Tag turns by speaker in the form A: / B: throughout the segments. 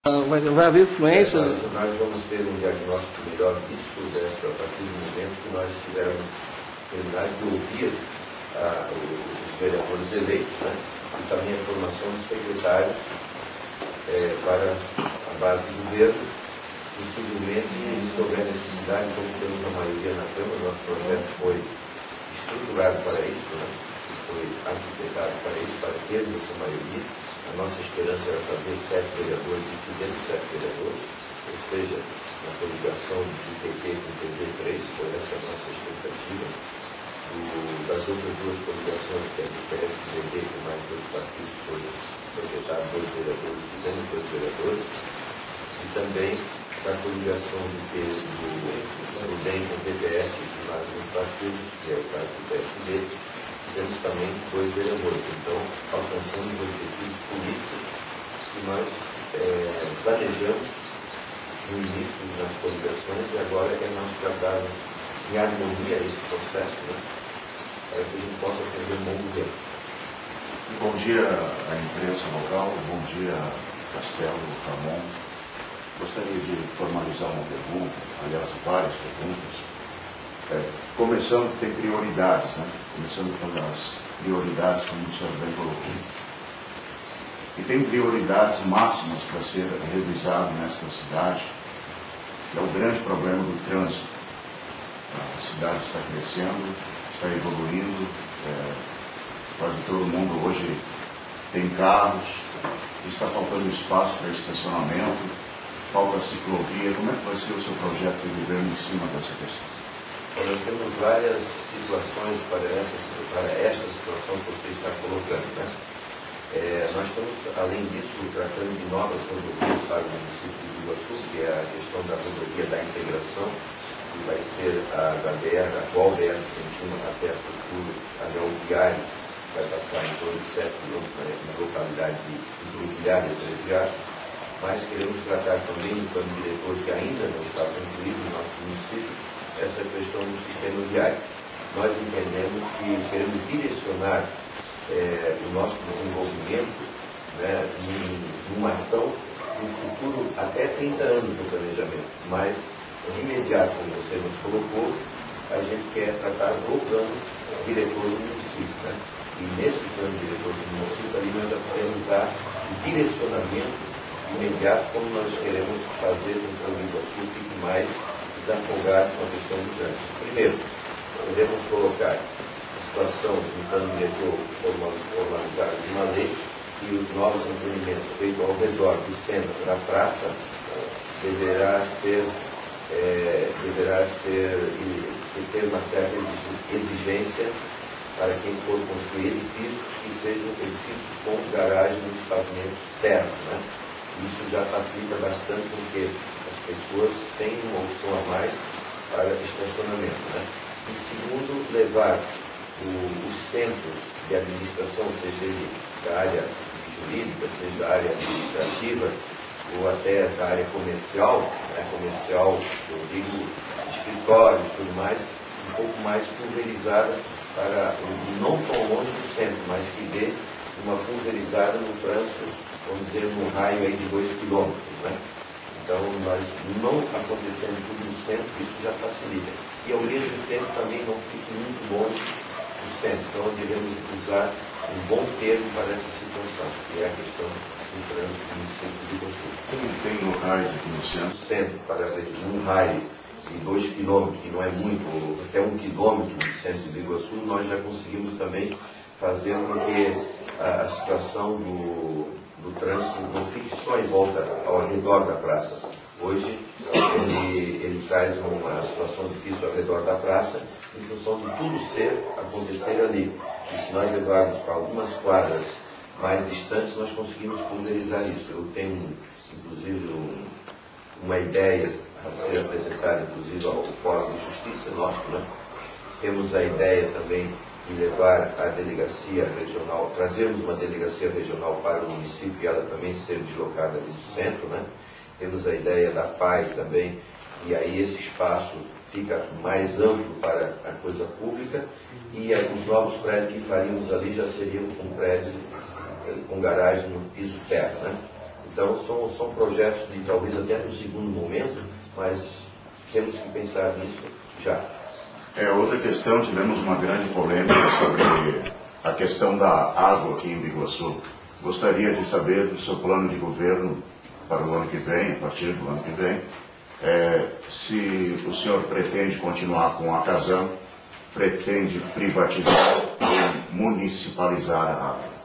A: Vai haver fluência?
B: Nós vamos ter um diagnóstico melhor disso a partir do momento que nós tivermos terminado de ouvir os vereadores eleitos, né? E também a formação dos secretários para a base do governo. Possivelmente, se houver necessidade, como temos a maioria na Câmara, nosso projeto foi estruturado para isso, né? Foi arquitetado para isso, para termos essa maioria. A nossa esperança era fazer 7 vereadores e 207 vereadores, ou seja, na coligação de PT com TV3, foi essa a nossa expectativa. Das outras duas coligações, que é do PSDB, com mais 2 partidos, foi projetado 2 vereadores, 202 vereadores, e também da coligação do DEM com o PPS, com mais 2 partidos, que é o caso do PSD, temos também 2 vereadores. Então, alcançamos os objetivos políticos que nós planejamos no início das coligações, e agora é nós tratarmos em harmonia esse processo, né, para que a gente possa fazer um bom governo.
C: Bom dia à imprensa local, bom dia Castelo, Ramon. Gostaria de formalizar uma pergunta, aliás, várias perguntas. Começando, tem prioridades, né? Começando pelas prioridades, como o senhor bem colocou. E tem prioridades máximas para ser revisado nesta cidade, que é o grande problema do trânsito. A cidade está crescendo, está evoluindo, quase todo mundo hoje tem carros, está faltando espaço para estacionamento, falta ciclovia. Como é que vai ser o seu projeto de governo em cima dessa questão?
B: Nós temos várias situações para essa situação que você está colocando, né? Nós estamos, além disso, tratando de novas rodovias para o município de Iguaçu, que é a questão da rodovia da integração, que vai ser a atual BR-101 até a futuro anel viário, vai passar em torno de 7 quilômetros na localidade de Encruzilhada e Treviário. Mas queremos tratar também, no plano diretor, que ainda não está concluído no nosso município, essa questão do sistema viário. Nós entendemos que queremos direcionar o nosso desenvolvimento, né, numa ação no futuro até 30 anos do planejamento, mas de imediato, como você nos colocou, a gente quer tratar do plano diretor do município, né? E nesse plano diretor do município ali nós já podemos dar o direcionamento imediato como nós queremos fazer com que o Iguaçu fique mais desafogado com a questão do trânsito. Primeiro, podemos colocar a situação do plano diretor formalizado de uma lei e os novos empreendimentos feitos ao redor do centro da praça deverá ter uma certa exigência para quem for construir edifícios que sejam edifícios com garagem nos pavimentos externos, né? Isso já facilita bastante porque as pessoas têm uma opção a mais para estacionamento, né? E segundo, levar o centro de administração, seja ele da área jurídica, seja da área administrativa, ou até da área comercial, né? Comercial, eu digo, escritório e tudo mais, um pouco mais pulverizada para não tão longe do centro, mas que dê uma pulverizada no trânsito, vamos dizer, num raio aí de 2 quilômetros, né? Então, nós não acontecendo tudo no centro, isso já facilita. E, ao mesmo tempo, também não fique muito longe do centro. Então, devemos usar um bom termo para essa situação, que é a questão do trânsito no centro de Iguaçu.
C: Tem locais aqui no centro?
B: Centro, para um raio de 2 quilômetros, que não é muito, até 1 quilômetro do centro de Iguaçu, nós já conseguimos também fazer com que a situação do trânsito não fique só em volta, ao redor da praça. Hoje, ele traz uma situação difícil ao redor da praça, em função de tudo acontecer ali. E se nós levarmos para algumas quadras mais distantes, nós conseguimos pulverizar isso. Eu tenho, inclusive, uma ideia a ser apresentada, inclusive, ao Fórum de Justiça nosso, né? Temos a ideia também de levar a delegacia regional, trazermos uma delegacia regional para o município e ela também ser deslocada ali do centro, né? Temos a ideia da PAI também, e aí esse espaço fica mais amplo para a coisa pública, e os novos prédios que faríamos ali já seriam com prédios com garagem no piso terra, né? Então são projetos de talvez até no segundo momento, mas temos que pensar nisso já.
C: Outra questão, tivemos uma grande polêmica sobre a questão da água aqui em Biguaçu. Gostaria de saber do seu plano de governo para o ano que vem, a partir do ano que vem, se o senhor pretende continuar com a Casan, pretende privatizar ou municipalizar a água.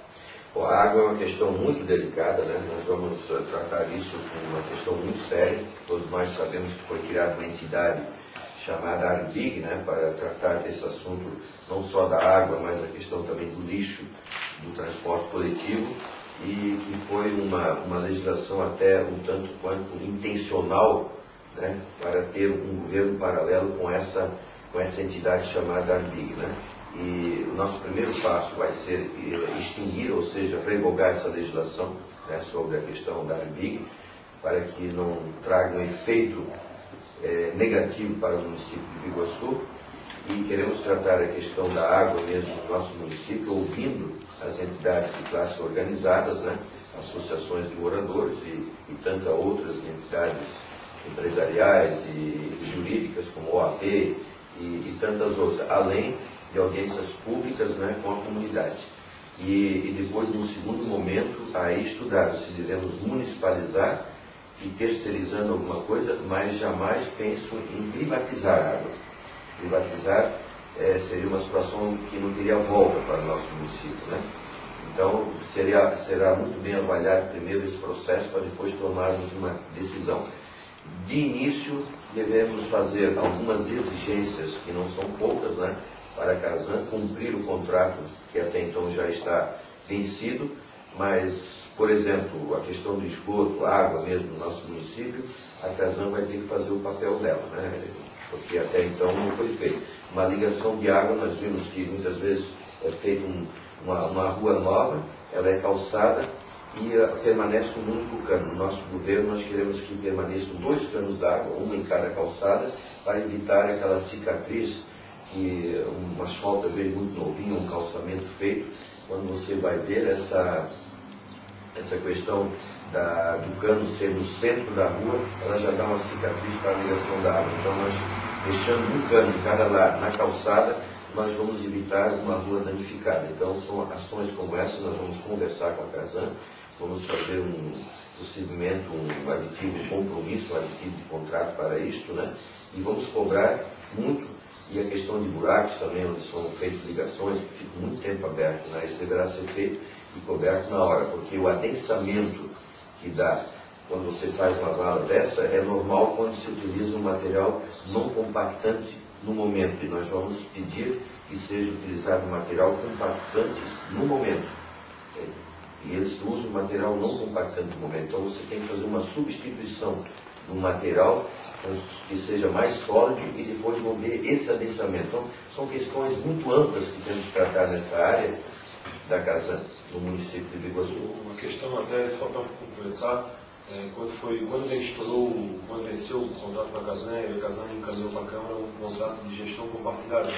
B: A água é uma questão muito delicada, né? Nós vamos tratar isso como uma questão muito séria. Todos nós sabemos que foi criada uma entidade chamada Arbig, né, para tratar desse assunto, não só da água, mas a questão também do lixo, do transporte coletivo, e foi uma legislação até um tanto quanto intencional, né, para ter um governo paralelo com essa entidade chamada Arbig, né? E o nosso primeiro passo vai ser extinguir, ou seja, revogar essa legislação, né, sobre a questão da Arbig, para que não traga um efeito negativo para o município de Biguaçu. E queremos tratar a questão da água mesmo no nosso município, ouvindo as entidades de classe organizadas, né, associações de moradores e tantas outras entidades empresariais e jurídicas, como OAB e tantas outras, além de audiências públicas, né, com a comunidade. E depois, num segundo momento, aí estudar se devemos municipalizar e terceirizando alguma coisa, mas jamais penso em privatizar a água. Privatizar seria uma situação que não teria volta para o nosso município, né? Então, será muito bem avaliar primeiro esse processo para depois tomarmos uma decisão. De início, devemos fazer algumas exigências, que não são poucas, né, para a Casan cumprir o contrato que até então já está vencido, mas, por exemplo, a questão do esgoto, água mesmo no nosso município, a Casan vai ter que fazer o papel dela, né, porque até então não foi feito. Uma ligação de água, nós vimos que muitas vezes é feita uma rua nova, ela é calçada e permanece um único cano. No nosso governo, nós queremos que permaneçam 2 canos d'água, uma em cada calçada, para evitar aquela cicatriz que um asfalto às vezes muito novinho, um calçamento feito, quando você vai ver essa questão do cano ser no centro da rua, ela já dá uma cicatriz para a ligação da água. Então nós, deixando um cano em cada lado na calçada, nós vamos evitar uma rua danificada. Então são ações como essa, nós vamos conversar com a Casan, vamos fazer possivelmente um aditivo de compromisso, um aditivo de contrato para isto, né? E vamos cobrar muito. E a questão de buracos também, onde são feitas ligações, que ficam muito tempo aberto, né? Isso deverá ser feito e coberto na hora, porque o adensamento que dá quando você faz uma vala dessa é normal quando se utiliza um material não compactante no momento. E nós vamos pedir que seja utilizado um material compactante no momento. E eles usam material não compactante no momento. Então você tem que fazer uma substituição do material que seja mais sólido e depois mover esse adensamento. Então, são questões muito amplas que temos que tratar nessa área da Casan, no município de Biguaçu.
A: Uma questão até, só para completar, quando venceu o contrato com a Casan, a Casan encaminhou para a Câmara um contrato de gestão compartilhada,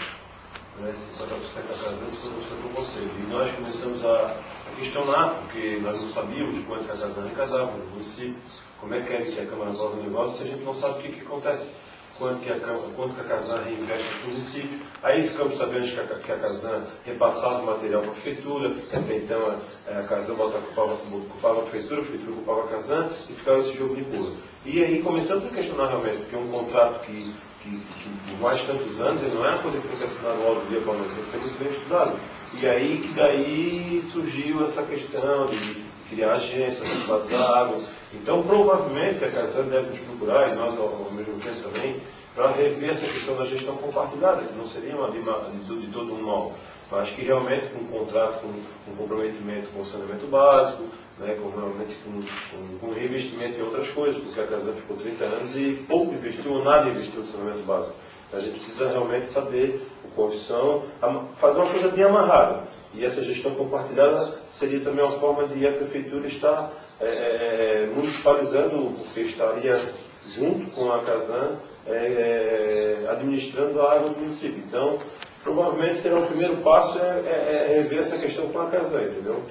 A: né, 50% da Casan e 50% do Conselho. E nós começamos a questionar, porque nós não sabíamos quanto a Casan arrecadava no município, como é que a Câmara aprova o negócio, se a gente não sabe o que acontece, quanto que a Casan reinveste no município. Aí ficamos sabendo que a Casan repassava o material para a prefeitura, até então a Casan culpava a prefeitura culpava a Casan e ficava esse jogo de empurra. E aí começamos a questionar realmente, porque é um contrato que por mais tantos anos, ele não é uma coisa que foi assinado logo do dia para a noite, tem que ser muito bem estudado. E aí daí surgiu essa questão de criar agências, privatizar água. Então, provavelmente, a Casan deve nos procurar, e nós, ao mesmo tempo também, para rever essa questão da gestão compartilhada, que não seria de todo um mal, mas que realmente com um contrato, com um comprometimento com o saneamento básico, né, com reinvestimento em outras coisas, porque a Casan ficou 30 anos e pouco investiu ou nada investiu no saneamento básico. A gente precisa realmente saber quais são, fazer uma coisa bem amarrada. E essa gestão compartilhada seria também uma forma de a prefeitura estar municipalizando, porque estaria junto com a Casan administrando a água do município. Então, provavelmente será o primeiro passo rever essa questão com a Casan, entendeu?